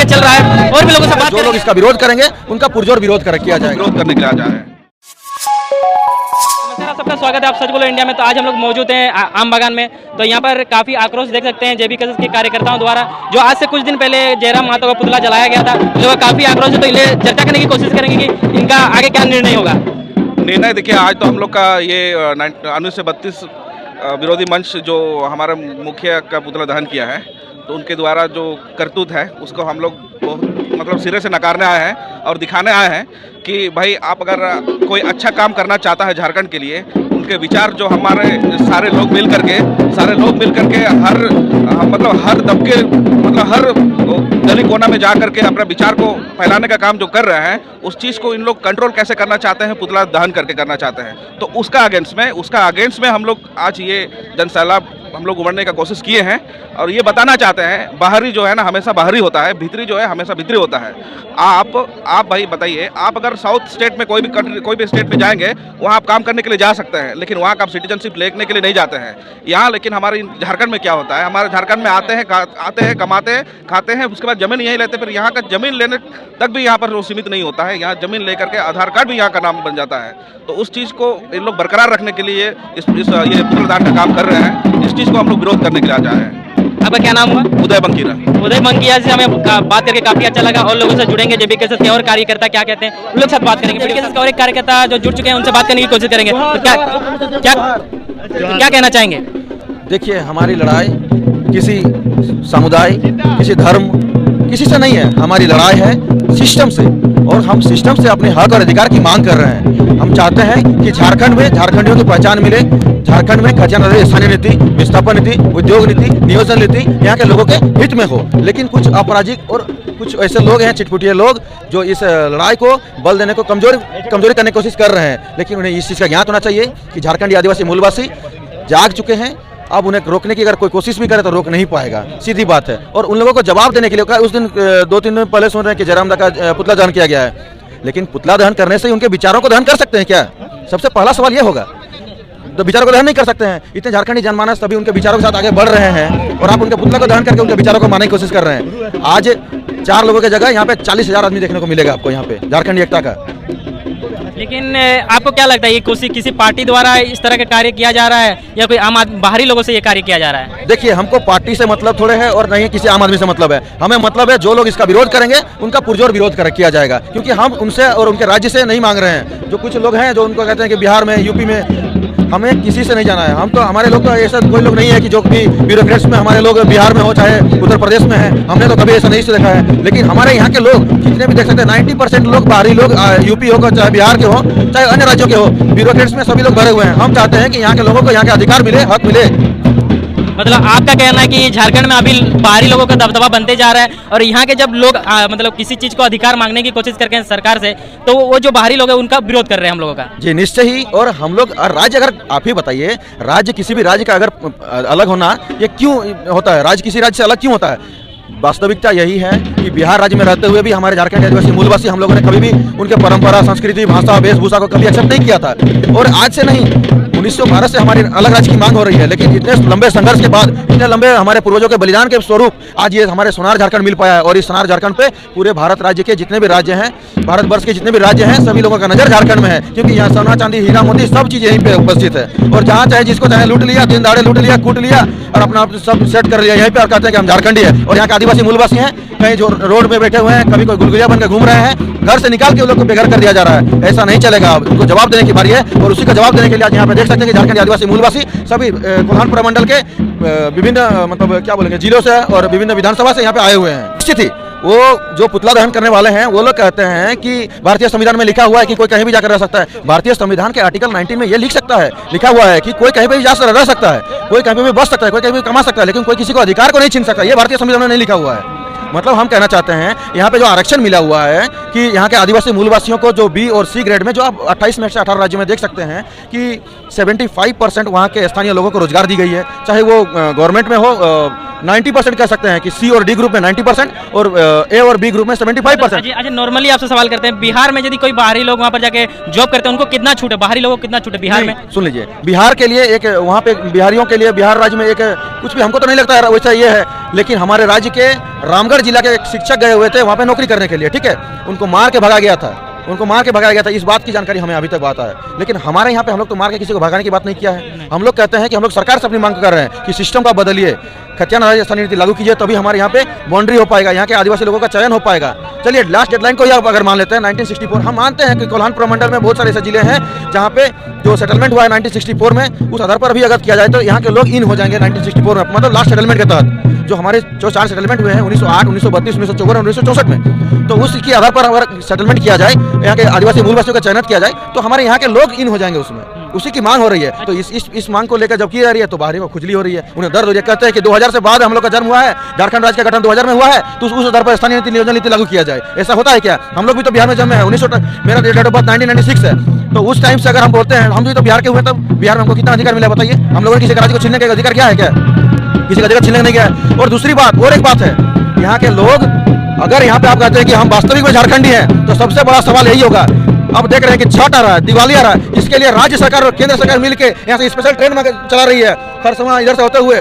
चल रहा है। और भी लोगों से बात, जो लोग इसका विरोध करेंगे उनका पुरजोर विरोध किया जाएगा, विरोध करने के लिए आ जाए। सबका स्वागत है, आप सच बोलो इंडिया में। तो आज हम लोग मौजूद हैं आम बागान में। तो यहाँ पर काफी आक्रोश देख सकते हैं जेबी केसेस के कार्यकर्ताओं द्वारा, जो आज से कुछ दिन पहले जयराम महतो का पुतला जलाया गया था। जो काफी आक्रोश है, तो इन्हें चर्चा करने की कोशिश करेंगे कि इनका आगे क्या निर्णय होगा। निर्णय देखिए, आज तो हम लोग का ये 1932 विरोधी मंच जो हमारे मुखिया का पुतला दहन किया है, तो उनके द्वारा जो करतूत है उसको हम लोग मतलब सिरे से नकारने आए हैं और दिखाने आए हैं कि भाई आप अगर कोई अच्छा काम करना चाहता है झारखंड के लिए, उनके विचार जो हमारे सारे लोग मिल करके हर दबके मतलब हर गली कोना में जा करके अपने विचार को फैलाने का काम जो कर रहे हैं, उस चीज़ को इन लोग कंट्रोल कैसे करना चाहते हैं, पुतला दहन करके करना चाहते हैं। तो उसका अगेंस्ट में हम लोग आज ये जनसैलाब हम लोग उमड़ने का कोशिश किए हैं और ये बताना चाहते हैं, बाहरी जो है ना हमेशा बाहरी होता है, भीतरी जो है हमेशा भीतरी होता है। आप भाई बताइए, आप अगर साउथ स्टेट में कोई भी स्टेट में जाएंगे, वहाँ आप काम करने के लिए जा सकते हैं, लेकिन वहाँ का आप सिटीजनशिप लेने के लिए नहीं जाते हैं। यहाँ लेकिन हमारे झारखंड में क्या होता है, हमारे झारखंड में आते हैं कमाते हैं, खाते हैं, उसके बाद जमीन यहीं लेते, फिर यहाँ का जमीन लेने तक भी यहाँ पर वो सीमित नहीं होता है। यहाँ जमीन लेकर के आधार कार्ड भी यहाँ का नाम बन जाता है। तो उस चीज़ को इन लोग बरकरार रखने के लिए ये पुतला दहन का काम कर रहे हैं। इस चीज़ को हम लोग विरोध करने के लिए आ जाए हैं। आपका क्या नाम हुआ? उदय बंकीरा। उदय बंकीरा से हमें बात करके काफी अच्छा लगा। और लोगों से जुड़ेंगे, जेबी केसेस के और कार्यकर्ता क्या कहते हैं उन लोग साथ बात करेंगे। जेबी केसेस के और एक कार्यकर्ता जो जुड़ चुके हैं उनसे बात करने की कोशिश करेंगे। तो क्या कहना चाहेंगे? देखिए, हमारी लड़ाई किसी समुदाय, किसी धर्म, किसी से नहीं है। हमारी लड़ाई है सिस्टम से, और हम सिस्टम से अपने हक और अधिकार की मांग कर रहे हैं। हम चाहते हैं कि झारखंड में झारखंडियों की पहचान मिले, झारखंड में खजाना स्थानीय नीति, विस्थापन नीति, उद्योग नीति, नियोजन नीति यहाँ के लोगों के हित में हो। लेकिन कुछ अपराधिक और कुछ ऐसे लोग हैं, चिटपुटिया लोग, जो इस लड़ाई को बल देने को कमजोरी करने की कोशिश कर रहे हैं। लेकिन उन्हें इस चीज़ का ज्ञान होना चाहिए कि झारखंडी आदिवासी मूलवासी जाग चुके हैं। अब उन्हें रोकने की अगर कोई कोशिश भी करे तो रोक नहीं पाएगा, सीधी बात है। और उन लोगों को जवाब देने के लिए उस दिन 2-3 दिन पहले सुन रहे हैं कि जयराम का पुतला दहन किया गया है, लेकिन पुतला दहन करने से उनके विचारों को दहन कर सकते हैं क्या? सबसे पहला सवाल ये होगा। तो विचारों को दहन नहीं कर सकते हैं। इतने झारखंडी जनमानस तभी उनके विचारों के साथ आगे बढ़ रहे हैं, और आप उनके पुतला को दहन करके उनके विचारों को मारने की कोशिश कर रहे हैं। आज 4 लोगों की जगह यहाँ पे 40,000 आदमी देखने को मिलेगा आपको यहाँ पे झारखंडी एकता का। लेकिन आपको क्या लगता है, ये किसी पार्टी द्वारा इस तरह का कार्य किया जा रहा है, या कोई आम आदमी बाहरी लोगों से ये कार्य किया जा रहा है? देखिए, हमको पार्टी से मतलब थोड़े है और नहीं किसी आम आदमी से मतलब है। हमें मतलब है जो लोग इसका विरोध करेंगे उनका पुरजोर विरोध किया जाएगा, क्योंकि हम उनसे और उनके राज्य से नहीं मांग रहे हैं। जो कुछ लोग हैं जो उनको कहते हैं कि बिहार में, यूपी में, हमें किसी से नहीं जाना है। हम तो, हमारे लोग तो ऐसा कोई लोग नहीं है कि जो भी ब्यूरोक्रेट्स में हमारे लोग बिहार में हो चाहे उत्तर प्रदेश में है, हमने तो कभी ऐसा नहीं से देखा है। लेकिन हमारे यहाँ के लोग जितने भी देख सकते हैं, 90% लोग बाहरी लोग, यूपी हो चाहे बिहार के हो चाहे अन्य राज्यों के हो, ब्यूरोक्रेट्स में सभी लोग भरे हुए हैं। हम चाहते हैं कि यहाँ के लोगों को यहाँ के अधिकार मिले, हक मिले। मतलब आपका कहना है कि झारखंड में अभी बाहरी लोगों का दबदबा बनते जा रहा है, और यहाँ के जब लोग मतलब किसी चीज को अधिकार मांगने की कोशिश करके सरकार से, तो वो जो बाहरी लोग हैं उनका विरोध कर रहे हैं हम लोगों का। जी निश्चय ही। और हम लोग राज्य, अगर आप ही बताइए, राज्य किसी भी राज्य का अगर अलग होना ये क्यों होता है? राज्य किसी राज्य से अलग क्यों होता है? वास्तविकता यही है कि बिहार राज्य में रहते हुए भी हमारे झारखंड आदिवासी मूलवासी, हम लोगों ने कभी भी उनके परंपरा, संस्कृति, भाषा, वेशभूषा को कभी एक्सेप्ट नहीं किया था। और आज से नहीं, 1912 से हमारी अलग राज्य की मांग हो रही है। लेकिन इतने लंबे संघर्ष के बाद, इतने लंबे हमारे पूर्वजों के बलिदान के स्वरूप आज ये हमारे सोनार झारखंड मिल पाया है। और इस सोनार झारखंड पे पूरे भारत राज्य के जितने भी राज्य हैं, भारतवर्ष के जितने भी राज्य हैं, सभी लोगों का नजर झारखंड में है, क्योंकि यहाँ सोना, चांदी, हीरा, मोती सब चीज यहीं पे उपस्थित है। और जहाँ चाहे जिसको चाहे लूट लिया, दिन दाड़े लूट लिया, कूट लिया और अपना सब सेट कर लिया यहीं पे, और कहते हैं कि हम झारखंडी है। और यहाँ के आदिवासी मूलवासी हैं, कहीं जो रोड पे बैठे हुए हैं, कभी कोई गुलगुलिया बनकर घूम रहे हैं, घर से निकाल के उन लोग को बेघर कर दिया जा रहा है। ऐसा नहीं चलेगा, उनको जवाब देने की बारी है। और उसी का जवाब देने के लिए आज यहाँ पे देख सकते हैं कि झारखंडी आदिवासी मूलवासी सभी कोल्हान प्रमंडल के विभिन्न मतलब क्या बोलेंगे जिलों से और विभिन्न विधानसभा से यहाँ पे आए हुए हैं। निश्चित ही वो जो पुतला दहन करने वाले हैं वो लोग कहते हैं कि भारतीय संविधान में लिखा हुआ है कि कोई कहीं भी जाकर रह सकता है। भारतीय संविधान के आर्टिकल 19 में ये लिखा हुआ है कि कोई कहीं भी जाकर रह सकता है, कोई कहीं भी बस सकता है, कोई कहीं भी कमा सकता है, लेकिन कोई किसी को अधिकार को नहीं छीन सकता। ये भारतीय संविधान में नहीं लिखा हुआ है। मतलब हम कहना चाहते हैं यहाँ पे जो आरक्षण मिला हुआ है कि यहाँ के आदिवासी मूलवासियों को जो बी और सी ग्रेड में, जो आप 28 में से 18 राज्यों में देख सकते हैं कि 75% वहाँ के स्थानीय लोगों को रोजगार दी गई है। चाहे वो गवर्नमेंट में हो, 90% कह सकते हैं कि सी और डी ग्रुप में 90% और ए और बी ग्रुप में 75%। अच्छा, नॉर्मली आपसे सवाल करते हैं, बिहार में यदि कोई बाहरी लोग वहाँ पर जाके जॉब करते हैं उनको कितना छूट है? बाहरी लोगों को कितना छूट है बिहार में? सुन लीजिए, बिहार के लिए एक वहाँ पे बिहारियों के लिए बिहार राज्य में एक कुछ भी हमको तो नहीं लगता है वैसा ये है, लेकिन हमारे राज्य के रामगढ़ रामगढ़ जिला के एक शिक्षक गए हुए थे वहाँ पे नौकरी करने के लिए, ठीक है, उनको मार के भगा गया था, उनको मार के भगाया गया था। इस बात की जानकारी हमें अभी तक बात है, लेकिन हमारे यहाँ पे हम लोग तो मार के किसी को भगाने की बात नहीं किया है। हम लोग कहते हैं कि हम लोग सरकार से अपनी मांग कर रहे हैं कि सिस्टम का बदलिए, खतियाना राजस्थानी नीति लागू कीजिए, तभी हमारे यहाँ पे बाउंड्री हो पाएगा, यहाँ के आदिवासी लोगों का चयन हो पाएगा। चलिए लास्ट डेडलाइन को ही आप अगर मान लेते हैं 1964, हम मानते हैं कि कोल्हान प्रमंडल में बहुत सारे ऐसे जिले हैं जहाँ पे जो सेटलमेंट हुआ है 1964 में, उस आधार पर भी अगर किया जाए तो यहाँ के लोग इन हो जाएंगे 1964 में, मतलब लास्ट सेटलमेंट के तहत जो हमारे जो 4 सेटलमेंट हुए हैं 1908, 1932, 1954 और 1964 में, तो उसके आधार पर अगर सेटलमेंट किया जाए, यहाँ के आदिवासी मूलवासियों का चयनित किया जाए, तो हमारे यहाँ के लोग इन हो जाएंगे उसमें। उसी की मांग हो रही है, तो इस मांग को लेकर जब की जा रही है तो बाहरी को खुजली हो रही है, उन्हें दर्द हो रही है। कहते हैं कि 2000 से बाद हम लोग का जन्म हुआ है, झारखंड राज्य का गठन 2000 में हुआ है, तो उस आधार पर स्थानीय नीति नियोजन नीति लागू किया जाए। ऐसा होता है क्या? हम लोग भी तो बिहार में जन्मे हैं, मेरा डेट ऑफ बर्थ 1996 है, तो उस टाइम से अगर हम बोलते हैं हम भी तो बिहार के हुए, तब बिहार में हमको कितना अधिकार मिला बताइए? हम लोगों ने किसी राज्य को छीनने का अधिकार क्या है? क्या किसी का अधिकार छीनने नहीं गया है। और दूसरी बात, और एक बात है, यहाँ के लोग अगर यहाँ पे आप कहते हैं कि हम वास्तविक में झारखंडी हैं, तो सबसे बड़ा सवाल यही होगा, अब देख रहे हैं कि छठ आ रहा है, दिवाली आ रहा है, इसके लिए राज्य सरकार और केंद्र सरकार मिलकर यहाँ से स्पेशल ट्रेन चला रही है खरसवां इधर से होते हुए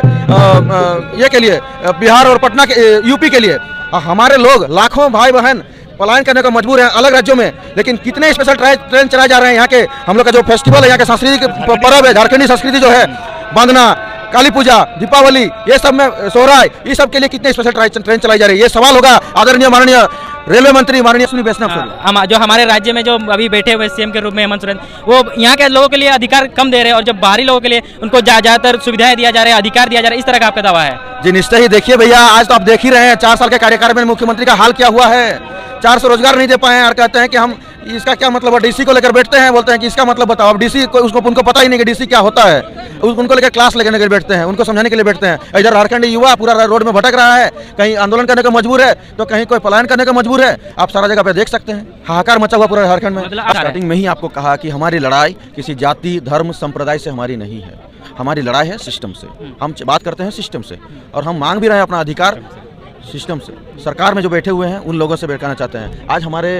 ये के लिए बिहार और पटना के यूपी के लिए। हमारे लोग लाखों भाई बहन पलायन करने को मजबूर हैं अलग राज्यों में, लेकिन कितने स्पेशल ट्रेन चलाए जा रहे हैं। यहाँ के हम लोग का जो फेस्टिवल है, यहाँ के सांस्कृतिक पर्व है, झारखंडी संस्कृति जो है, बांधना, काली पूजा, दीपावली, ये सब में सोहराय, ये सब के लिए कितने स्पेशल ट्रेन चलाई जा रही है? ये सवाल होगा आदरणीय माननीय रेलवे मंत्री माननीय सुनील वैष्णव जो हमारे राज्य में जो अभी बैठे हुए सीएम के रूप में हेमंत सोरेन, वो यहाँ के लोगों के लिए अधिकार कम दे रहे हैं और जब बाहरी लोगों के लिए उनको ज्यादातर सुविधाएं दिया जा रहा है, अधिकार दिया जा रहा है, इस तरह का आपका दावा है? जी निश्चय ही। देखिए भैया, आज तो आप देख ही रहे हैं 4 साल के कार्यकाल में मुख्यमंत्री का हाल क्या हुआ है। 400 रोजगार नहीं दे पाए हैं और कहते हैं कि हम इसका क्या मतलब है। डीसी को लेकर बैठते हैं, बोलते हैं कि इसका मतलब बताओ। अब डीसी को उनको पता ही नहीं कि डीसी क्या होता है, उनको लेकर क्लास लेकर के बैठते हैं, उनको समझाने के लिए बैठते हैं। इधर झारखंडी युवा पूरा रोड में भटक रहा है, कहीं आंदोलन करने को मजबूर है तो कहीं कोई पलायन करने को मजबूर है। आप सारा जगह पे देख सकते हैं, हाहाकार मचा हुआ पूरा झारखंड में। स्टार्टिंग में ही आपको कहा कि हमारी लड़ाई किसी जाति धर्म संप्रदाय से हमारी नहीं है, हमारी लड़ाई है सिस्टम से। हम बात करते हैं सिस्टम से और हम मांग भी रहे हैं अपना अधिकार सिस्टम से। सरकार में जो बैठे हुए हैं उन लोगों से बैठाना चाहते हैं। आज हमारे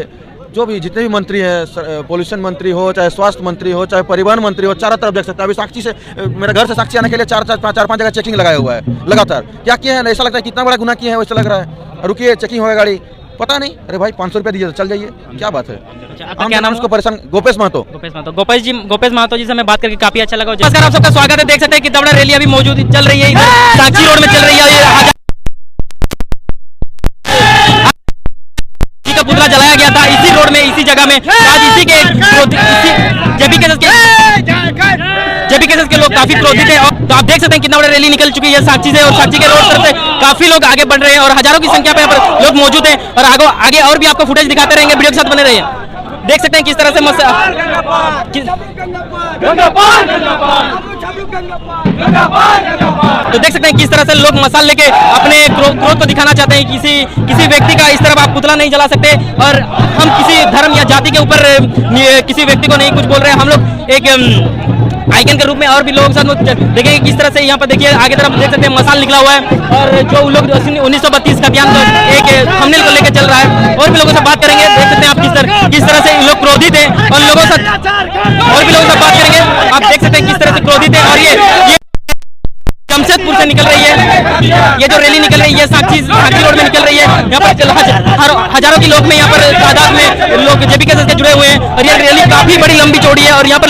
जो भी जितने भी मंत्री हैं, पॉल्यूशन मंत्री हो, चाहे स्वास्थ्य मंत्री हो, चाहे परिवहन मंत्री हो, चारों तरफ देख सकते हैं। अभी साक्षी से मेरे घर से साक्षी आने के लिए 4-5 जगह चेकिंग लगाया हुआ है लगातार। क्या किया है? ऐसा लगता है कितना बड़ा गुनाह किया है वैसा लग रहा है। रुकिए, चेकिंग होगा गाड़ी, पता नहीं, अरे भाई 500 रुपया दीजिए चल जाइए, क्या बात है? आपका क्या नाम? उसको परेशान गोपेश महतो। गोपेश महतो जी से मैं बात करके काफी अच्छा लगा। नमस्कार, आप सबका स्वागत है। देख सकते हैं कितना बड़ा रैली अभी मौजूद चल रही है, इधर साक्षी रोड में चल रही है। का पुतला जलाया गया था इसी रोड में, इसी जगह में। आज इसी के जेपी केसेस के लोग काफी क्रोधित हैं। तो आप देख सकते हैं कितना बड़ा रैली निकल चुकी है साक्षी से, और साक्षी के रोड तरफ से काफी लोग आगे बढ़ रहे हैं और हजारों की संख्या पे यहाँ पर लोग मौजूद हैं। और आगे और भी आपको फुटेज दिखाते रहेंगे, वीडियो के साथ बने रहिए। देख सकते हैं किस तरह से तो देख सकते हैं किस तरह से लोग मसाल लेके अपने क्रोध को दिखाना चाहते हैं। किसी व्यक्ति का इस तरह आप पुतला नहीं जला सकते, और हम किसी धर्म या जाति के ऊपर किसी व्यक्ति को नहीं कुछ बोल रहे हैं। हम लोग एक आइकन के रूप में और भी लोगों के साथ देखेंगे किस तरह से यहाँ पर देखिए आगे तरफ देख सकते हैं मसाल निकला हुआ है, और जो लोग 1932 का अभियान एक थंबनेल को लेकर चल रहा है। और भी लोगों से बात करेंगे, देख सकते हैं आप किस तरह से लोग क्रोधित हैं, और लोगों से और भी लोगों से बात करेंगे। आप देख सकते हैं किस तरह से क्रोधित है। और ये जमशेदपुर से निकल रही है, ये जो रैली निकल रही है साक्षी रोड में निकल रही है। यहाँ पर हजारों की लोग में यहाँ पर तादाद में लोग जेपी केसेस से जुड़े हुए हैं, और ये रैली काफी बड़ी लंबी चौड़ी है। और यहाँ पर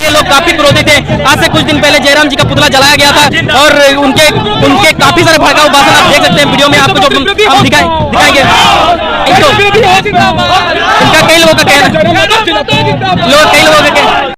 लोग काफी क्रोधित हैं। आज से कुछ दिन पहले जयराम जी का पुतला जलाया गया था, और उनके काफी सारे भड़काऊ भाषण आप देख सकते हैं वीडियो में, आपको जो हम दिखाएंगे। इनका कई लोगों का कहना